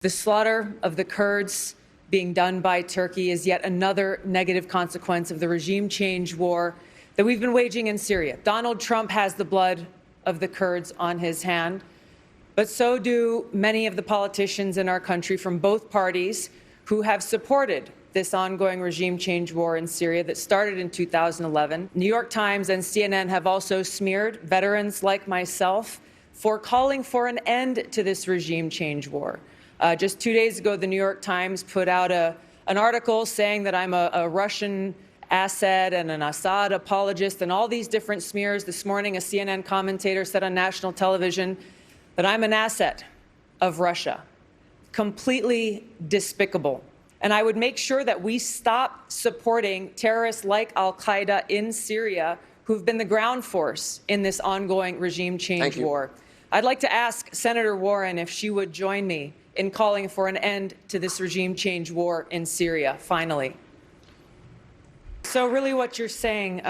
The slaughter of the Kurds being done by Turkey is yet another negative consequence of the regime change war that we've been waging in Syria. Donald Trump has the blood of the Kurds on his hand, but so do many of the politicians in our country from both parties who have supported this ongoing regime change war in Syria that started in 2011. New York Times and CNN have also smeared veterans like myself for calling for an end to this regime change war. Just 2 days ago, the New York Times put out an article saying that I'm a Russian asset and an Assad apologist and all these different smears. This morning, a CNN commentator said on national television that I'm an asset of Russia. Completely despicable. And I would make sure that we stop supporting terrorists like al-Qaeda in Syria, who've been the ground force in this ongoing regime change war. I'd like to ask Senator Warren if she would join me in calling for an end to this regime change war in Syria, finally. So really what you're saying,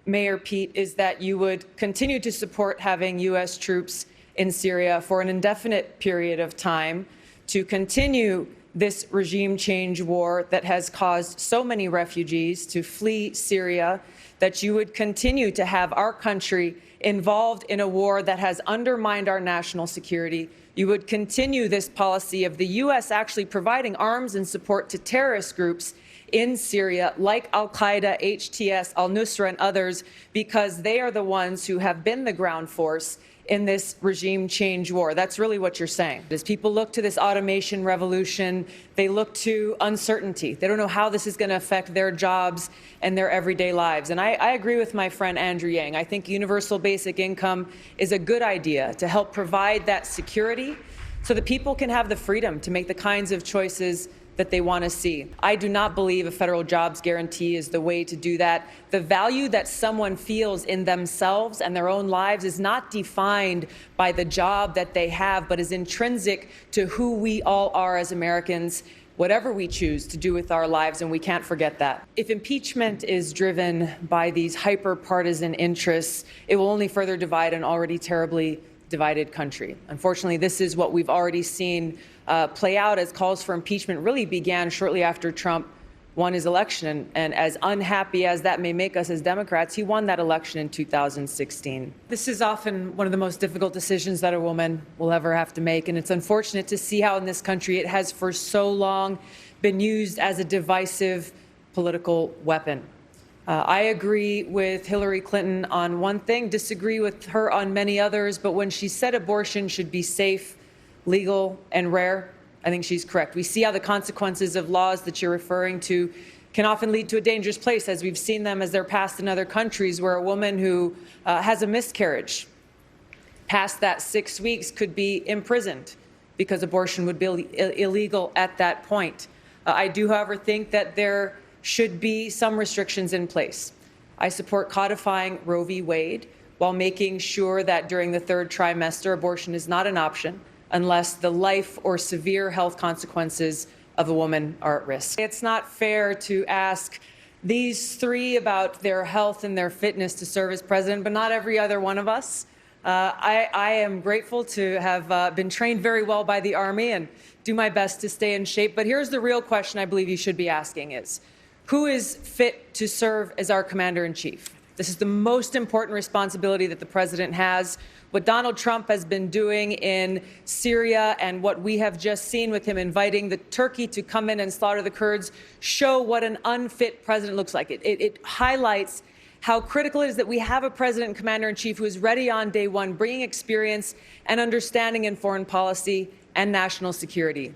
Mayor Pete, is that you would continue to support having U.S. troops in Syria for an indefinite period of time to continue this regime change war that has caused so many refugees to flee Syria, that you would continue to have our country involved in a war that has undermined our national security. You would continue this policy of the U.S. actually providing arms and support to terrorist groups in Syria like al-Qaeda, HTS, al-Nusra, and others, because they are the ones who have been the ground force in this regime change war. That's really what you're saying. As people look to this automation revolution, they look to uncertainty. They don't know how this is going to affect their jobs and their everyday lives. And I agree with my friend Andrew Yang. I think universal basic income is a good idea to help provide that security so that people can have the freedom to make the kinds of choices that they want to see. I do not believe a federal jobs guarantee is the way to do that. The value that someone feels in themselves and their own lives is not defined by the job that they have, but is intrinsic to who we all are as Americans, whatever we choose to do with our lives, and we can't forget that. If impeachment is driven by these hyper-partisan interests, it will only further divide an already terribly divided country. Unfortunately, this is what we've already seen play out as calls for impeachment really began shortly after Trump won his election. And as unhappy as that may make us as Democrats, he won that election in 2016. This is often one of the most difficult decisions that a woman will ever have to make. And it's unfortunate to see how in this country it has for so long been used as a divisive political weapon. I agree with Hillary Clinton on one thing, disagree with her on many others, but when she said abortion should be safe, legal, and rare, I think she's correct. We see how the consequences of laws that you're referring to can often lead to a dangerous place, as we've seen them as they're passed in other countries, where a woman who has a miscarriage past that 6 weeks could be imprisoned because abortion would be illegal at that point. I do, however, think that there should be some restrictions in place. I support codifying Roe v. Wade while making sure that during the third trimester, abortion is not an option unless the life or severe health consequences of a woman are at risk. It's not fair to ask these three about their health and their fitness to serve as president, but not every other one of us. I am grateful to have been trained very well by the Army and do my best to stay in shape. But here's the real question I believe you should be asking is, who is fit to serve as our commander-in-chief? This is the most important responsibility that the president has. What Donald Trump has been doing in Syria and what we have just seen with him inviting the Turkey to come in and slaughter the Kurds show what an unfit president looks like. It highlights how critical it is that we have a president and commander-in-chief who is ready on day one, bringing experience and understanding in foreign policy and national security,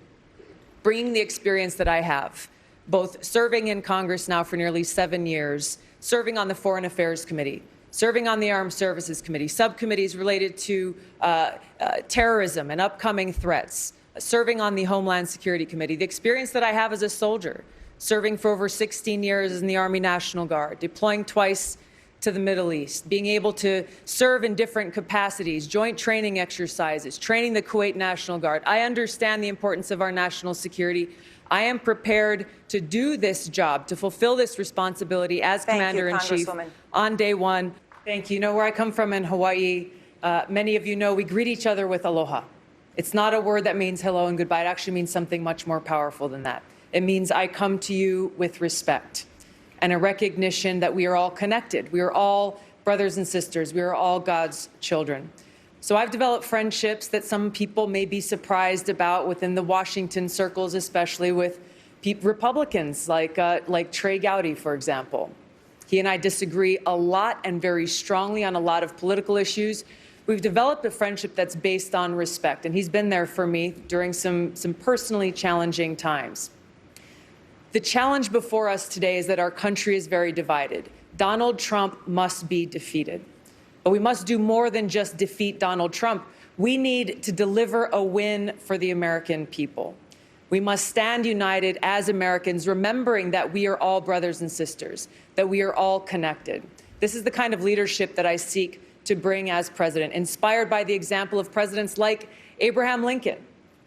bringing the experience that I have, both serving in Congress now for nearly 7 years, serving on the Foreign Affairs Committee, serving on the Armed Services Committee, subcommittees related to terrorism and upcoming threats, serving on the Homeland Security Committee, the experience that I have as a soldier, serving for over 16 years in the Army National Guard, deploying twice to the Middle East, being able to serve in different capacities, joint training exercises, training the Kuwait National Guard. I understand the importance of our national security. I am prepared to do this job, to fulfill this responsibility as Commander-in-Chief on day one. Thank you. You know where I come from in Hawaii, many of you know we greet each other with aloha. It's not a word that means hello and goodbye. It actually means something much more powerful than that. It means I come to you with respect and a recognition that we are all connected. We are all brothers and sisters. We are all God's children. So I've developed friendships that some people may be surprised about within the Washington circles, especially with Republicans like Trey Gowdy, for example. He and I disagree a lot and very strongly on a lot of political issues. We've developed a friendship that's based on respect, and he's been there for me during some personally challenging times. The challenge before us today is that our country is very divided. Donald Trump must be defeated. But we must do more than just defeat Donald Trump. We need to deliver a win for the American people. We must stand united as Americans, remembering that we are all brothers and sisters, that we are all connected. This is the kind of leadership that I seek to bring as president, inspired by the example of presidents like Abraham Lincoln,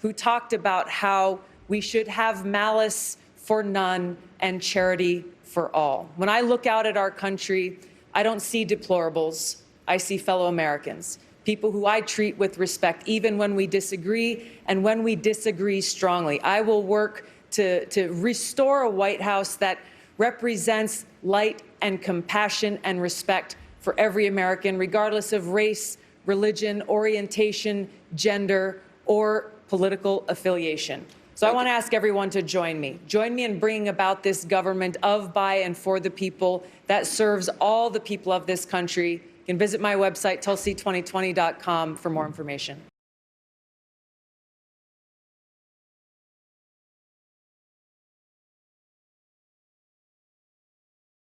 who talked about how we should have malice for none and charity for all. When I look out at our country, I don't see deplorables. I see fellow Americans, people who I treat with respect, even when we disagree and when we disagree strongly. I will work to restore a White House that represents light and compassion and respect for every American, regardless of race, religion, orientation, gender, or political affiliation. So I want to ask everyone to join me. Join me in bringing about this government of, by, and for the people that serves all the people of this country. You can visit my website, tulsi2020.com, for more information.